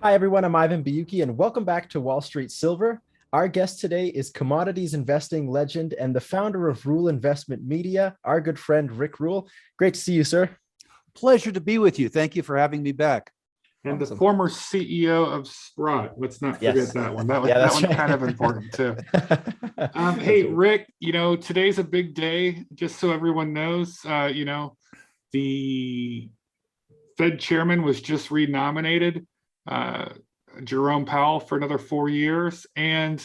Hi, everyone. I'm Ivan Biyuki, and welcome back to Wall Street Silver. Our guest today is commodities investing legend and the founder of Rule Investment Media, our good friend Rick Rule. Great to see you, sir. Pleasure to be with you. Thank you for having me back. And the Awesome. former CEO of Sprott. Let's not forget Yes. that one. Yeah, That that's one's right. kind of important too. That's Hey, right. Rick, today's a big day, just so everyone knows. The Fed chairman was just renominated, uh, Jerome Powell, for another 4 years. And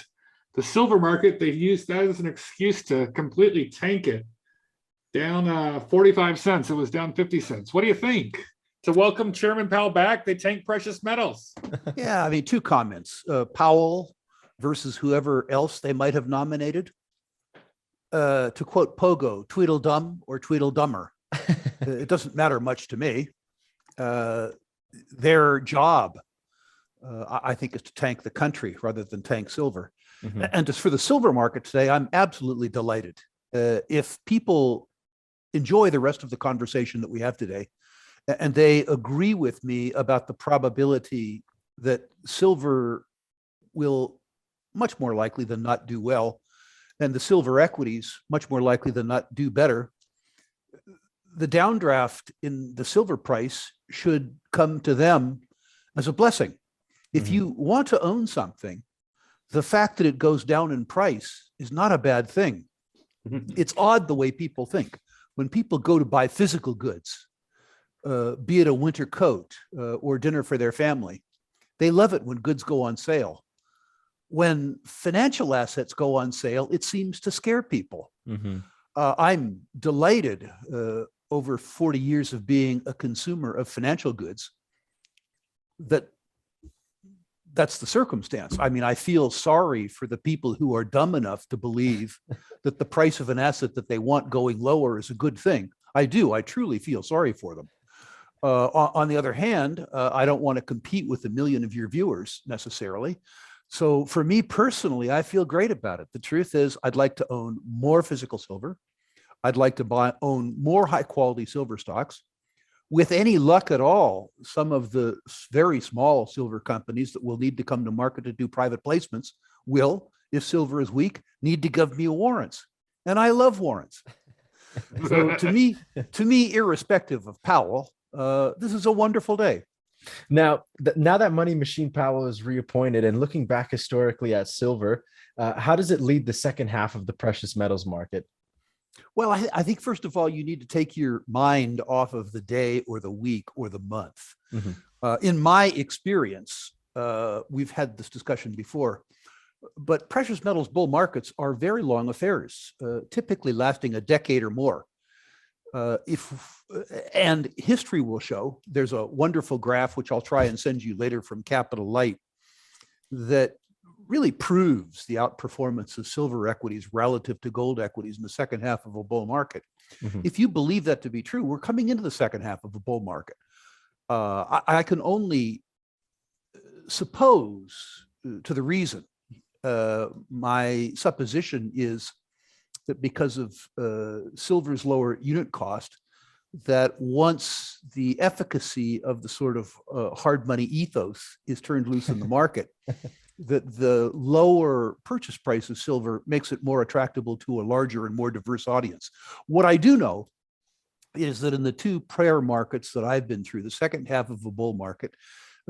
the silver market, they've used that as an excuse to completely tank it down 45 cents. It was down 50 cents. What do you think? To welcome Chairman Powell back, they tank precious metals. Yeah, I mean, two comments. Powell versus whoever else they might have nominated. To quote Pogo, Tweedledum or Tweedledummer. It doesn't matter much to me. Their job, I think, is to tank the country rather than tank silver. Mhm. And as for the silver market today, I'm absolutely delighted. If people enjoy the rest of the conversation that we have today, and they agree with me about the probability that silver will much more likely than not do well, and the silver equities much more likely than not do better, the downdraft in the silver price should come to them as a blessing. If you want to own something, the fact that it goes down in price is not a bad thing. It's odd the way people think. When people go to buy physical goods, be it a winter coat or dinner for their family, they love it when goods go on sale. When financial assets go on sale, it seems to scare people. Mhm. I'm delighted over 40 years of being a consumer of financial goods that's the circumstance. I mean, I feel sorry for the people who are dumb enough to believe that the price of an asset that they want going lower is a good thing. I do. I truly feel sorry for them. On the other hand, I don't want to compete with a million of your viewers necessarily. So for me personally, I feel great about it. The truth is, I'd like to own more physical silver. I'd like to own more high quality silver stocks. With any luck at all, some of the very small silver companies that will need to come to market to do private placements will, if silver is weak, need to give me warrants. And I love warrants. So to me, irrespective of Powell, this is a wonderful day. Now that Money Machine Powell is reappointed and looking back historically at silver, how does it lead the second half of the precious metals market? Well, I think first of all, you need to take your mind off of the day or the week or the month. Mhm. In my experience, we've had this discussion before, but precious metals bull markets are very long affairs, typically lasting a decade or more. And history will show, there's a wonderful graph, which I'll try and send you later from Capital Light, that really proves the outperformance of silver equities relative to gold equities in the second half of a bull market. Mhm. If you believe that to be true, we're coming into the second half of a bull market. I can only suppose to the reason. My supposition is that because of silver's lower unit cost, that once the efficacy of the sort of hard money ethos is turned loose in the market, that the lower purchase price of silver makes it more attractable to a larger and more diverse audience. What I do know is that in the two prior markets that I've been through, the second half of a bull market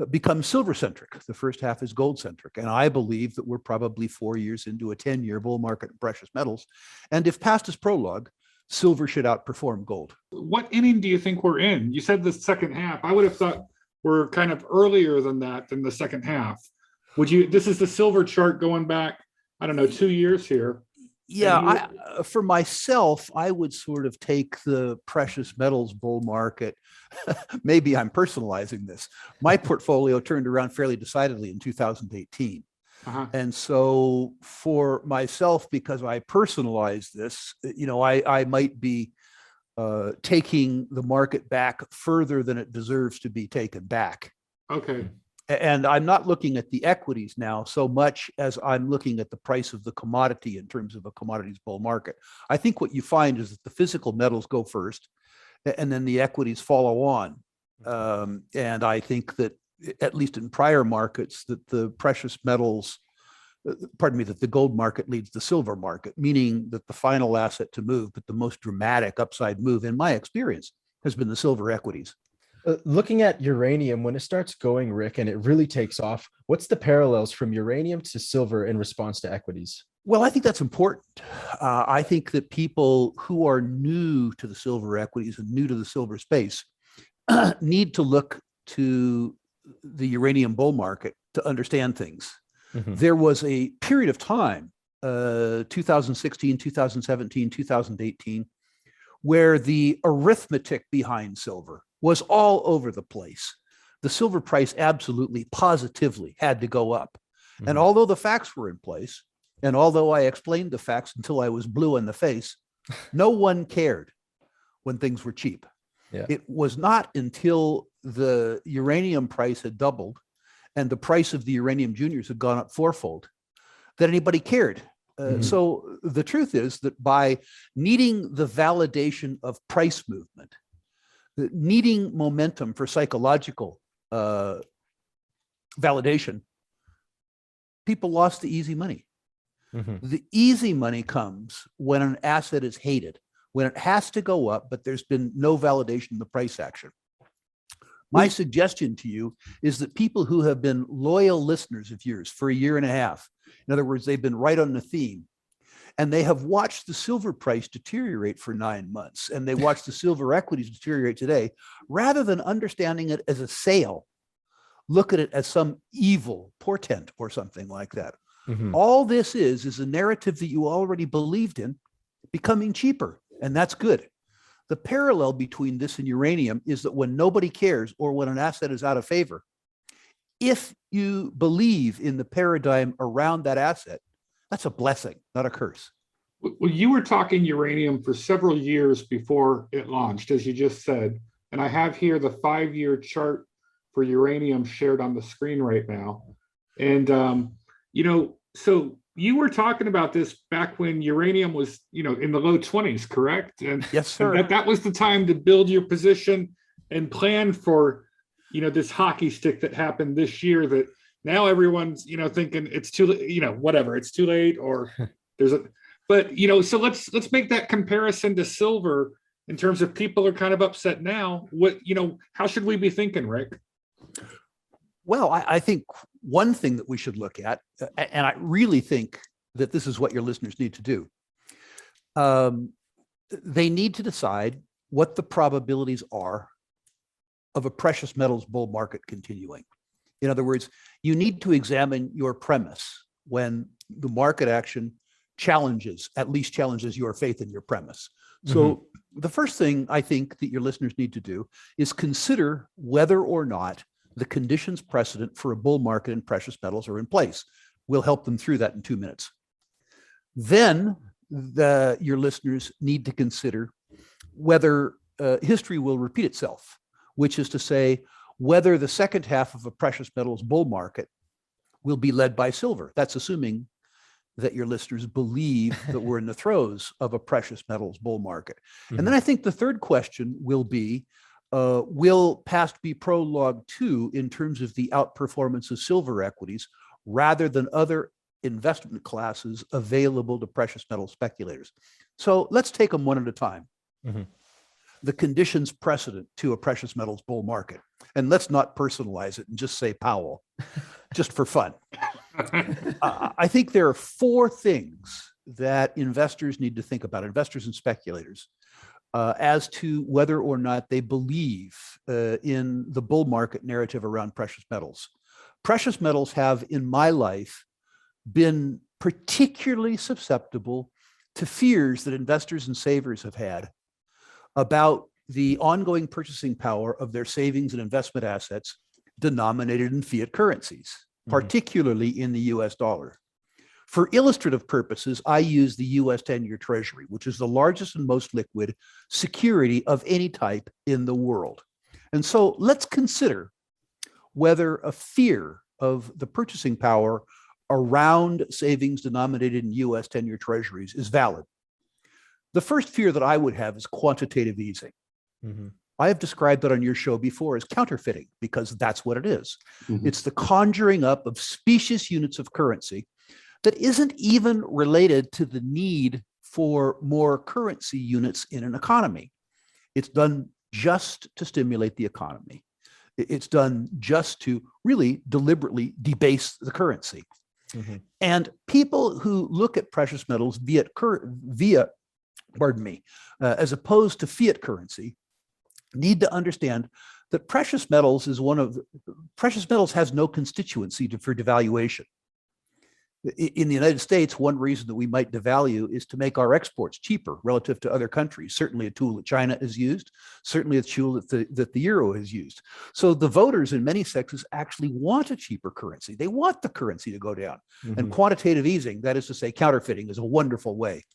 becomes silver centric. The first half is gold centric. And I believe that we're probably 4 years into a 10-year bull market in precious metals. And if past is prologue, silver should outperform gold. What inning do you think we're in? You said the second half. I would have thought we're kind of earlier than that, than the second half. This is the silver chart going back, I don't know, 2 years here. Yeah, for myself, I would sort of take the precious metals bull market. Maybe I'm personalizing this. My portfolio turned around fairly decidedly in 2018. Uh-huh. And so for myself, because I personalized this, I might be taking the market back further than it deserves to be taken back. Okay. And I'm not looking at the equities now so much as I'm looking at the price of the commodity in terms of a commodities bull market. I think what you find is that the physical metals go first and then the equities follow on. And I think that at least in prior markets, that the precious metals, that the gold market leads the silver market, meaning that the final asset to move, but the most dramatic upside move, in my experience, has been the silver equities. Looking at uranium, when it starts going, Rick, and it really takes off, what's the parallels from uranium to silver in response to equities? Well, I think that's important. I think that people who are new to the silver equities and new to the silver space need to look to the uranium bull market to understand things. Mm-hmm. There was a period of time, 2016, 2017, 2018, where the arithmetic behind silver was all over the place. The silver price absolutely, positively had to go up. Mm-hmm. And although the facts were in place, and although I explained the facts until I was blue in the face, no one cared when things were cheap. Yeah. It was not until the uranium price had doubled and the price of the uranium juniors had gone up fourfold that anybody cared. Mm-hmm. So the truth is that by needing the validation of price movement, needing momentum for psychological validation, people lost the easy money. Mm-hmm. The easy money comes when an asset is hated, when it has to go up, but there's been no validation in the price action. My suggestion to you is that people who have been loyal listeners of yours for a year and a half, in other words, they've been right on the theme, and they have watched the silver price deteriorate for 9 months, and they watched the silver equities deteriorate today, rather than understanding it as a sale, look at it as some evil portent or something like that. Mm-hmm. All this is a narrative that you already believed in becoming cheaper, and that's good. The parallel between this and uranium is that when nobody cares or when an asset is out of favor, if you believe in the paradigm around that asset, that's a blessing, not a curse. Well, you were talking uranium for several years before it launched, as you just said. And I have here the 5-year chart for uranium shared on the screen right now. And, so you were talking about this back when uranium was, in the low 20s, correct? And yes, sir. And that was the time to build your position and plan for, this hockey stick that happened this year that now everyone's, thinking it's too, whatever, it's too late or but, so let's make that comparison to silver in terms of people are kind of upset now. How should we be thinking, Rick? Well, I think one thing that we should look at, and I really think that this is what your listeners need to do. They need to decide what the probabilities are of a precious metals bull market continuing. In other words, you need to examine your premise when the market action at least challenges your faith in your premise. So the first thing I think that your listeners need to do is consider whether or not the conditions precedent for a bull market in precious metals are in place. We'll help them through that in 2 minutes. Then your listeners need to consider whether history will repeat itself, which is to say, whether the second half of a precious metals bull market will be led by silver. That's assuming that your listeners believe that we're in the throes of a precious metals bull market. Mm-hmm. And then I think the third question will be, will past be prologue too in terms of the outperformance of silver equities rather than other investment classes available to precious metal speculators? So let's take them one at a time. Mm-hmm. The conditions precedent to a precious metals bull market. And let's not personalize it and just say Powell, just for fun. I think there are 4 things that investors need to think about, investors and speculators, as to whether or not they believe in the bull market narrative around precious metals. Precious metals have, in my life, been particularly susceptible to fears that investors and savers have had about the ongoing purchasing power of their savings and investment assets denominated in fiat currencies, particularly in the US dollar. For illustrative purposes, I use the US 10-year Treasury, which is the largest and most liquid security of any type in the world. And so let's consider whether a fear of the purchasing power around savings denominated in US 10-year Treasuries is valid. The first fear that I would have is quantitative easing. Mm-hmm. I have described it on your show before as counterfeiting, because that's what it is. Mhm. It's the conjuring up of specious units of currency that isn't even related to the need for more currency units in an economy. It's done just to stimulate the economy. It's done just to really deliberately debase the currency. Mhm. And people who look at precious metals as opposed to fiat currency, need to understand that precious metals has no constituency for devaluation. In the United States, one reason that we might devalue is to make our exports cheaper relative to other countries. Certainly a tool that China has used, certainly a tool that the euro has used. So the voters in many sectors actually want a cheaper currency. They want the currency to go down. And Mhm. quantitative easing, that is to say counterfeiting, is a wonderful way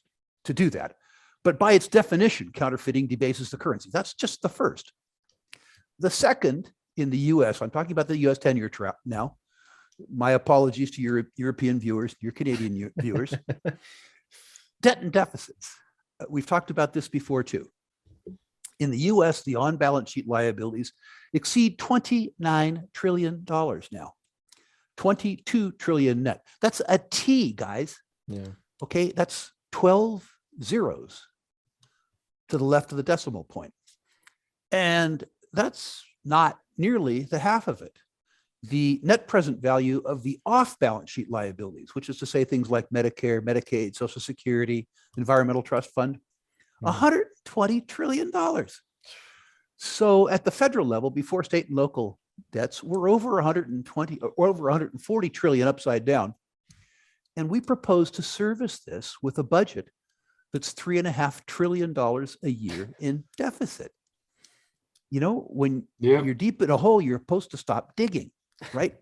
to do that. But by its definition, counterfeiting debases the currency. That's just the first. The second, in the US, I'm talking about the US 10-year trap now. My apologies to your European viewers, your Canadian viewers. Debt and deficits. We've talked about this before too. In the US, the on-balance sheet liabilities exceed $29 trillion now. 22 trillion net. That's a T, guys. Yeah. Okay, that's 12 zeros to the left of the decimal point. And that's not nearly the half of it. The net present value of the off-balance sheet liabilities, which is to say things like Medicare, Medicaid, Social Security, Environmental Trust Fund, $120 trillion. So at the federal level, before state and local debts, we're over 120 or over 140 trillion upside down. And we propose to service this with a budget that's $3.5 trillion a year in deficit. You know, when you're deep in a hole, you're supposed to stop digging, right?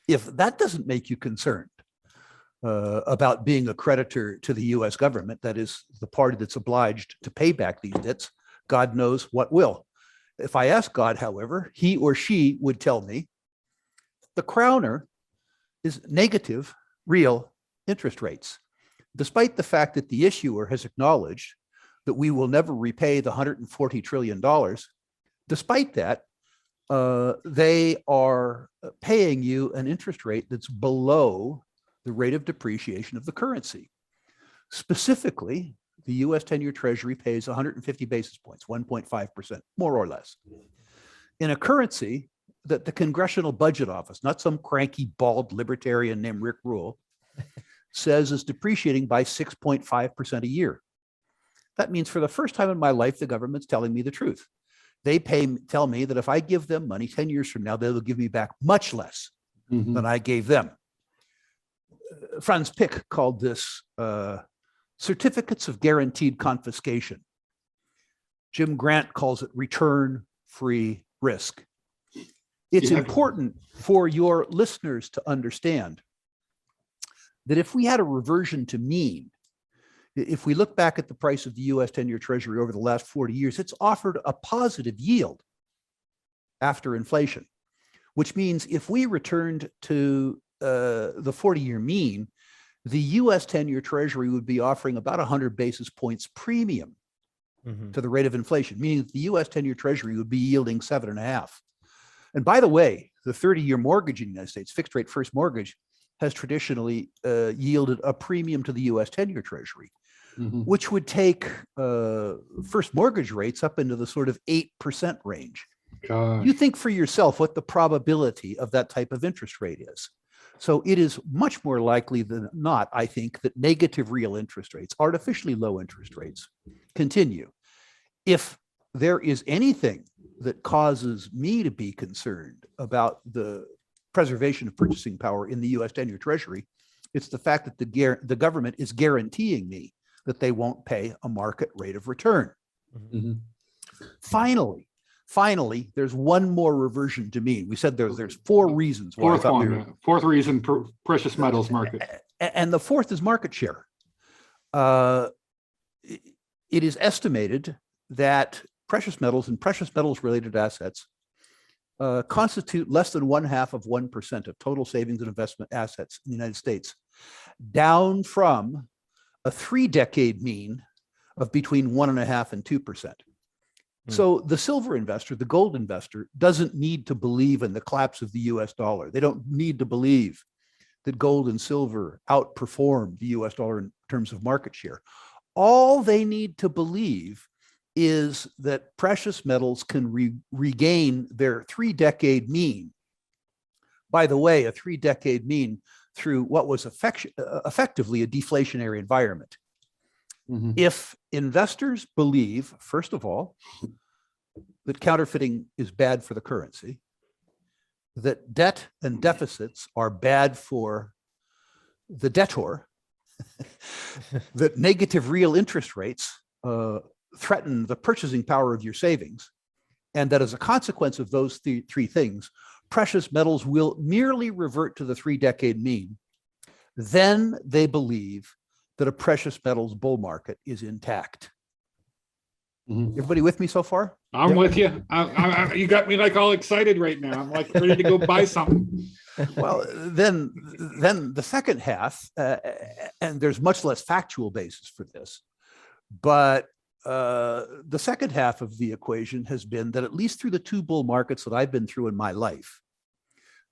If that doesn't make you concerned about being a creditor to the US government, that is the party that's obliged to pay back these debts, God knows what will. If I ask God, however, he or she would tell me the crowner is negative real interest rates, despite the fact that the issuer has acknowledged that we will never repay the $140 trillion. Despite that, they are paying you an interest rate that's below the rate of depreciation of the currency. Specifically, the US 10-year Treasury pays 150 basis points, 1.5%, more or less, in a currency that the Congressional Budget Office, not some cranky, bald libertarian named Rick Rule, says is depreciating by 6.5% a year. That means for the first time in my life, the government's telling me the truth. They tell me that if I give them money 10 years from now, they will give me back much less than I gave them. Franz Pick called this certificates of guaranteed confiscation. Jim Grant calls it return-free risk. It's important for your listeners to understand that if we had a reversion to mean, if we look back at the price of the US 10-year Treasury over the last 40 years, it's offered a positive yield after inflation, which means if we returned to the 40-year mean, the US 10-year Treasury would be offering about 100 basis points premium to the rate of inflation, meaning that the US 10-year Treasury would be yielding 7.5. And by the way, the 30-year mortgage in the United States, fixed rate first mortgage, has traditionally yielded a premium to the US 10-year Treasury, which would take first mortgage rates up into the sort of 8% range. You think for yourself what the probability of that type of interest rate is. So it is much more likely than not, I think, that negative real interest rates, artificially low interest rates, continue. If there is anything that causes me to be concerned about the preservation of purchasing power in the US 10-year Treasury, it's the fact that the government is guaranteeing me that they won't pay a market rate of return. Finally, there's one more reversion to mean. We said there's four reasons why. Fourth reason, precious metals market. And the fourth is market share. It is estimated that precious metals and precious metals related assets constitute less than 0.5% of total savings and investment assets in the United States, down from a 3-decade mean of between 1.5% and 2%. So the silver investor, the gold investor, doesn't need to believe in the collapse of the US dollar. They don't need to believe that gold and silver outperform the US dollar in terms of market share. All they need to believe is that precious metals can regain their 3-decade mean. By the way, a 3-decade mean through what was effectively a deflationary environment. Mhm. If investors believe, first of all, that counterfeiting is bad for the currency, that debt and deficits are bad for the debtor, that negative real interest rates threaten the purchasing power of your savings, and that as a consequence of those three things, precious metals will merely revert to the 3-decade mean, then they believe that a precious metals bull market is intact. Everybody with me so far? I'm with you. You got me like all excited right now. I'm like ready to go buy something. Well, then the second half, and there's much less factual basis for this, but the second half of the equation has been that at least through the 2 bull markets that I've been through in my life,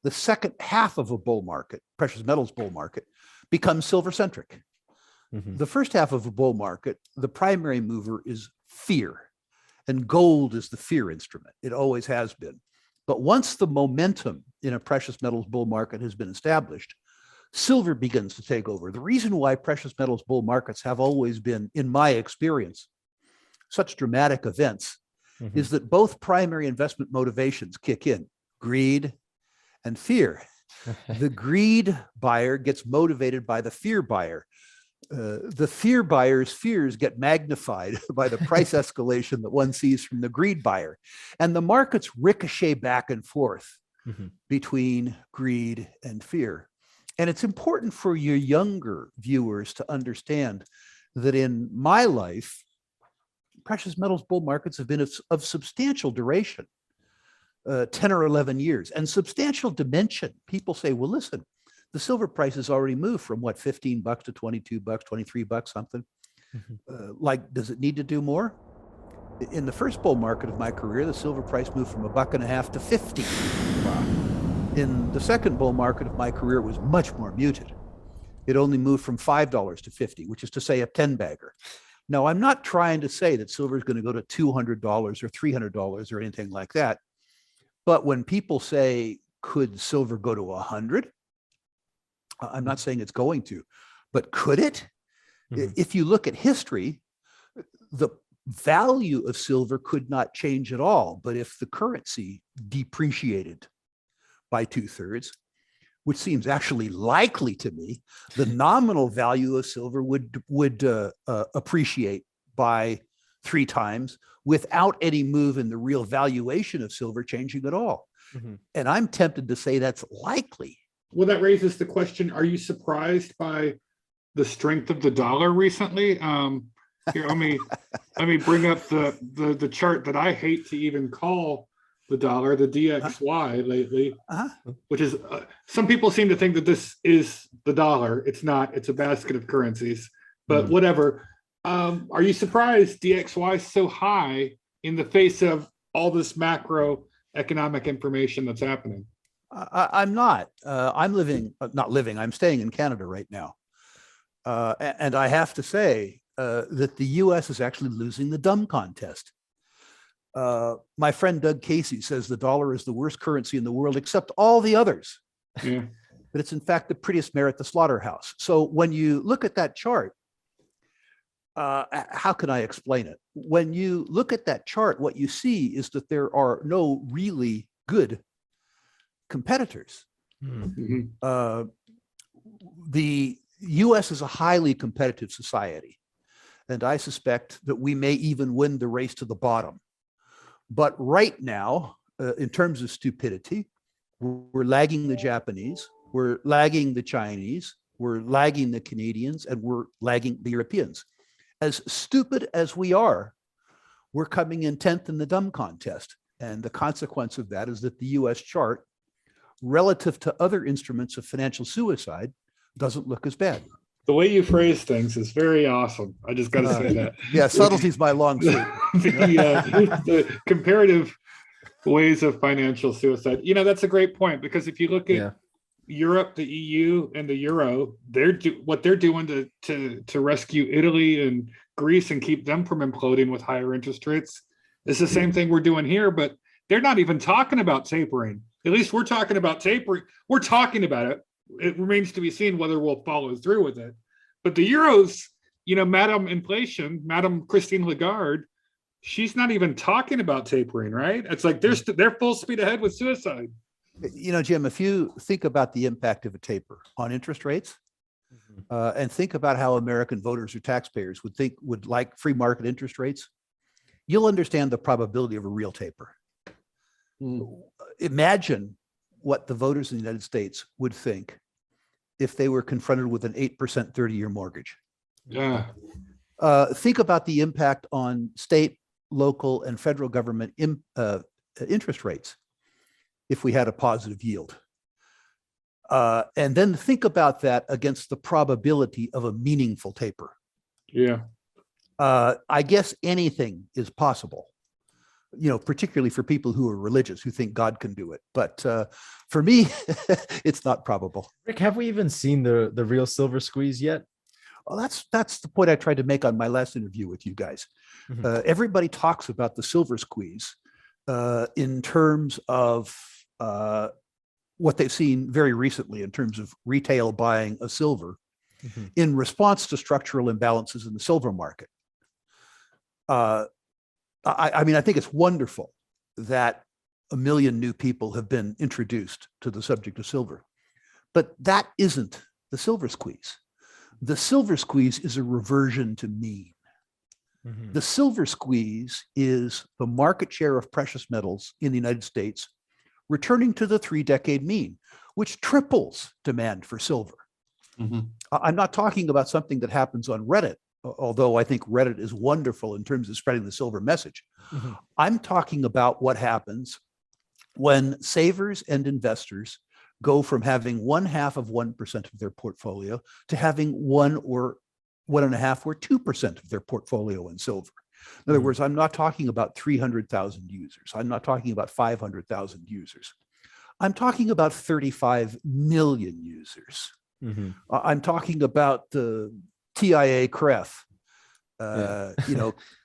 the second half of a bull market, precious metals bull market, becomes silver centric. Mhm. The first half of a bull market, the primary mover is fear, and gold is the fear instrument. It always has been. But once the momentum in a precious metals bull market has been established, silver begins to take over. The reason why precious metals bull markets have always been, in my experience, such dramatic events Mhm. is that both primary investment motivations kick in: greed and fear. The greed buyer gets motivated by the fear buyer. The fear buyer's fears get magnified by the price escalation that one sees from the greed buyer. And the markets ricochet back and forth Mhm. between greed and fear. And it's important for your younger viewers to understand that in my life, precious metals bull markets have been of substantial duration, 10 or 11 years, and substantial dimension. People say, well, listen, the silver price has already moved from what, $15 to $22, $23, something. Mhm. Like, does it need to do more? In the first bull market of my career, the silver price moved from $1.50 to 50. Wow. In the second bull market of my career, it was much more muted. It only moved from $5 to 50, which is to say a 10 bagger. Now, I'm not trying to say that silver is going to go to $200 or $300 or anything like that. But when people say, could silver go to 100? I'm not saying it's going to, but could it? Mhm. If you look at history, the value of silver could not change at all. But if the currency depreciated by 2/3, which seems actually likely to me, the nominal value of silver would appreciate by 3 times without any move in the real valuation of silver changing at all. Mhm. And I'm tempted to say that's likely. Well, that raises the question, are you surprised by the strength of the dollar recently? Here, let me bring up the chart that I hate to even call the dollar, the DXY lately, Uh-huh. which is some people seem to think that this is the dollar. It's not. It's a basket of currencies, but whatever. Are you surprised DXY is so high in the face of all this macroeconomic information that's happening? I'm not. I'm staying in Canada right now. And I have to say that the US is actually losing the dumb contest. My friend Doug Casey says the dollar is the worst currency in the world except all the others. Yeah. But it's in fact the prettiest mare at the slaughterhouse. So when you look at that chart, how can I explain it? When you look at that chart, what you see is that there are no really good competitors. Mhm. The US is a highly competitive society, and I suspect that we may even win the race to the bottom. But right now, in terms of stupidity, we're lagging the Japanese, we're lagging the Chinese, we're lagging the Canadians, and we're lagging the Europeans. As stupid as we are, we're coming in 10th in the dumb contest. And the consequence of that is that the US chart, relative to other instruments of financial suicide, doesn't look as bad. The way you phrase things is very awesome. I just got to say that. Yeah, subtlety's my long suit. The comparative ways of financial suicide. That's a great point, because if you look at Europe, the EU, and the euro, what they're doing to rescue Italy and Greece and keep them from imploding with higher interest rates is the same thing we're doing here, but they're not even talking about tapering. At least we're talking about tapering. We're talking about it. It remains to be seen whether we'll follow through with it. But the euros, Madam Inflation, Madam Christine Lagarde, she's not even talking about tapering, right? It's like they're full speed ahead with suicide. Jim, if you think about the impact of a taper on interest rates, and think about how American voters or taxpayers would like free market interest rates, you'll understand the probability of a real taper. Imagine what the voters in the United States would think if they were confronted with an 8% 30-year mortgage. Yeah. Think about the impact on state, local, and federal government interest rates if we had a positive yield. And then think about that against the probability of a meaningful taper. Yeah. I guess anything is possible, particularly for people who are religious, who think God can do it. But for me, it's not probable. Rick, have we even seen the real Silversqueeze yet? Well, that's the point I tried to make on my last interview with you guys. Everybody talks about the Silversqueeze in terms of what they've seen very recently in terms of retail buying of silver in response to structural imbalances in the silver market. I mean, I think it's wonderful that 1 million new people have been introduced to the subject of silver, but that isn't the Silversqueeze. The Silversqueeze is a reversion to mean. The Silversqueeze is the market share of precious metals in the United States returning to the 3-decade mean, which triples demand for silver. I'm not talking about something that happens on Reddit, although I think Reddit is wonderful in terms of spreading the silver message. I'm talking about what happens when savers and investors go from having 0.5% of their portfolio to having 1 or 1.5 or 2% of their portfolio in silver. In other words, I'm not talking about 300,000 users. I'm not talking about 500,000 users. I'm talking about 35 million users. I'm talking about the TIA CREF,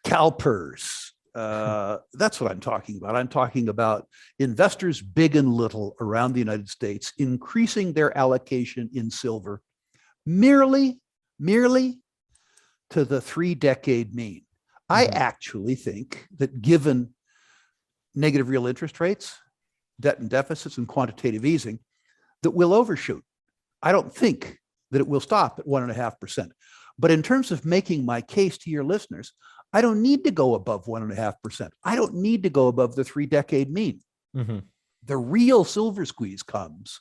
CalPERS. That's what I'm talking about. I'm talking about investors big and little around the United States increasing their allocation in silver merely to the 3-decade mean. I actually think that given negative real interest rates, debt and deficits, and quantitative easing, that we'll overshoot. I don't think that it will stop at 1.5%. But in terms of making my case to your listeners, I don't need to go above 1.5%. I don't need to go above the 3-decade mean. The real Silversqueeze comes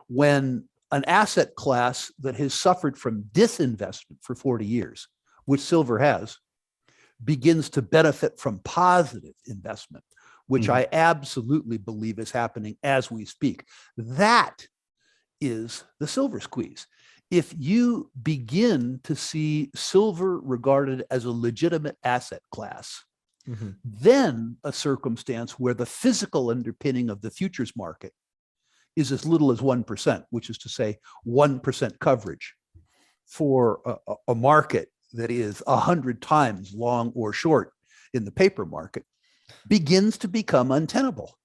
when an asset class that has suffered from disinvestment for 40 years, which silver has, begins to benefit from positive investment, which I absolutely believe is happening as we speak. That is the Silversqueeze. If you begin to see silver regarded as a legitimate asset class, then a circumstance where the physical underpinning of the futures market is as little as 1%, which is to say 1% coverage for a market that is 100 times long or short in the paper market, begins to become untenable.